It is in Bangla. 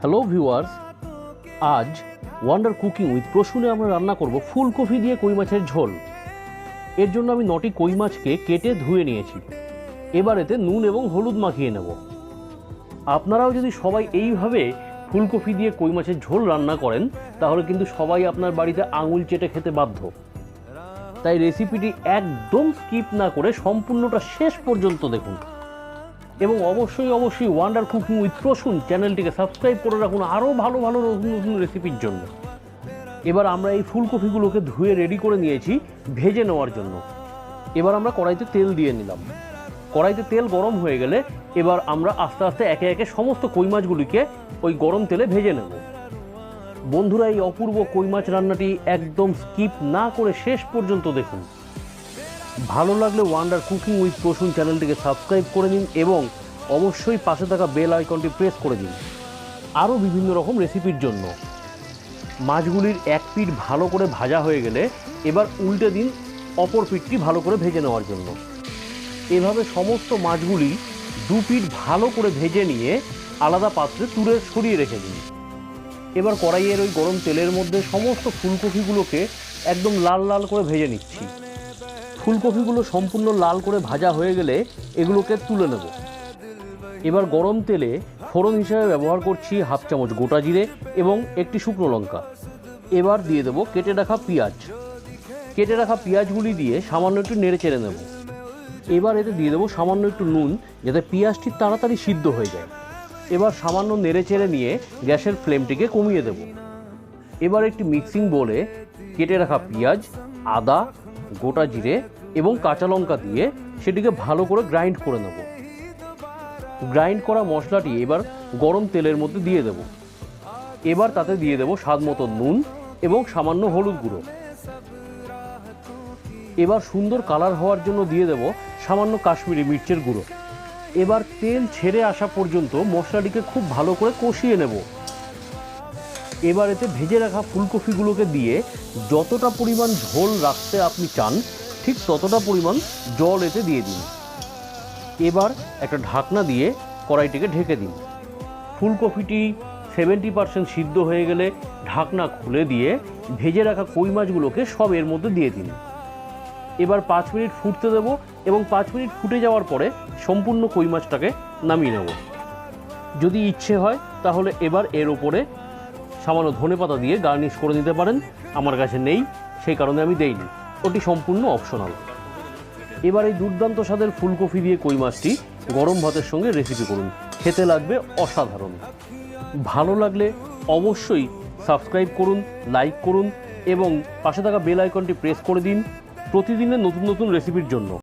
হ্যালো ভিউয়ার্স, আজ ওয়ান্ডার কুকিং উইথ প্রসূনে আমরা রান্না করব ফুলকপি দিয়ে কই মাছের ঝোল। এর জন্য আমি 9টি কই মাছকে কেটে ধুয়ে নিয়েছি। এবার এতে নুন এবং হলুদ মাখিয়ে নেব। আপনারাও যদি সবাই এইভাবে ফুলকপি দিয়ে কই মাছের ঝোল রান্না করেন তাহলে কিন্তু সবাই আপনার বাড়িতে আঙুল চেটে খেতে বাধ্য। তাই রেসিপিটি একদম স্কিপ না করে সম্পূর্ণটা শেষ পর্যন্ত দেখুন এবং অবশ্যই ওয়ান্ডার কুকিং উইথ প্রসূন চ্যানেলটিকে সাবস্ক্রাইব করে রাখুন আরও ভালো ভালো নতুন নতুন রেসিপির জন্য। এবার আমরা এই ফুলকপিগুলোকে ধুয়ে রেডি করে নিয়েছি ভেজে নেওয়ার জন্য। এবার আমরা কড়াইতে তেল দিয়ে নিলাম। কড়াইতে তেল গরম হয়ে গেলে এবার আমরা আস্তে আস্তে একে একে সমস্ত কই মাছগুলিকে ওই গরম তেলে ভেজে নেব। বন্ধুরা, এই অপূর্ব কই মাছ রান্নাটি একদম স্কিপ না করে শেষ পর্যন্ত দেখুন। ভালো লাগলে ওয়ান্ডার কুকিং উইথ প্রসূন চ্যানেলটিকে সাবস্ক্রাইব করে নিন এবং অবশ্যই পাশে থাকা বেল আইকনটি প্রেস করে দিন আরও বিভিন্ন রকম রেসিপির জন্য। মাছগুলির এক পিঠ ভালো করে ভাজা হয়ে গেলে এবার উল্টে দিন অপর পিঠটি ভালো করে ভেজে নেওয়ার জন্য। এভাবে সমস্ত মাছগুলি দু পিঠ ভালো করে ভেজে নিয়ে আলাদা পাত্রে তুলে সরিয়ে রেখে দিন। এবার কড়াইয়ের ওই গরম তেলের মধ্যে সমস্ত ফুলকপিগুলোকে একদম লাল লাল করে ভেজে নিচ্ছি। ফুলকপিগুলো সম্পূর্ণ লাল করে ভাজা হয়ে গেলে এগুলোকে তুলে নেব। এবার গরম তেলে ফোড়ন হিসেবে ব্যবহার করছি হাফ চামচ গোটা জিরে এবং একটি শুকনো লঙ্কা। এবার দিয়ে দেবো কেটে রাখা পেঁয়াজ। কেটে রাখা পেঁয়াজগুলি দিয়ে সামান্য একটু নেড়ে চেড়ে নেব। এবার এতে দিয়ে দেবো সামান্য একটু নুন যাতে পেঁয়াজটি তাড়াতাড়ি সিদ্ধ হয়ে যায়। এবার সামান্য নেড়ে চেড়ে নিয়ে গ্যাসের ফ্লেমটিকে কমিয়ে দেব। এবার একটি মিক্সিং বোলে কেটে রাখা পেঁয়াজ, আদা, গোটা জিরে এবং কাঁচা লঙ্কা দিয়ে সেটিকে ভালো করে গ্রাইন্ড করে নেব। গ্রাইন্ড করা মশলাটি এবার গরম তেলের মধ্যে দিয়ে দেব। এবার তাতে দিয়ে দেব স্বাদ মতো নুন এবং সামান্য হলুদ গুঁড়ো। এবার সুন্দর কালার হওয়ার জন্য দিয়ে দেব সামান্য কাশ্মীরি মির্চের গুঁড়ো। এবার তেল ছেড়ে আসা পর্যন্ত মশলাটিকে খুব ভালো করে কষিয়ে নেব। এবার এতে ভেজে রাখা ফুলকপিগুলোকে দিয়ে যতটা পরিমাণ ঝোল রাখতে আপনি চান ঠিক ততটা পরিমাণ জল এতে দিয়ে দিন। এবার একটা ঢাকনা দিয়ে কড়াইটিকে ঢেকে দিন। ফুলকপিটি 70% সিদ্ধ হয়ে গেলে ঢাকনা খুলে দিয়ে ভেজে রাখা কই মাছগুলোকে সব এর মধ্যে দিয়ে দিন। এবার 5 মিনিট ফুটতে দেব এবং 5 মিনিট ফুটে যাওয়ার পরে সম্পূর্ণ কই মাছটাকে নামিয়ে নেব। যদি ইচ্ছে হয় তাহলে এবার এর ওপরে সামান্য ধনেপাতা দিয়ে গার্নিশ করে নিতে পারেন। আমার কাছে নেই, সেই কারণে আমি দেইনি, ওটি সম্পূর্ণ অপশনাল। এবার এই দুর্দান্ত স্বাদের ফুলকপি দিয়ে কই মাছটি গরম ভাতের সঙ্গে রেসিপি করুন, খেতে লাগবে অসাধারণ। ভালো লাগলে অবশ্যই সাবস্ক্রাইব করুন, লাইক করুন এবং পাশে থাকা বেল আইকনটি প্রেস করে দিন প্রতিদিনের নতুন নতুন রেসিপির জন্য।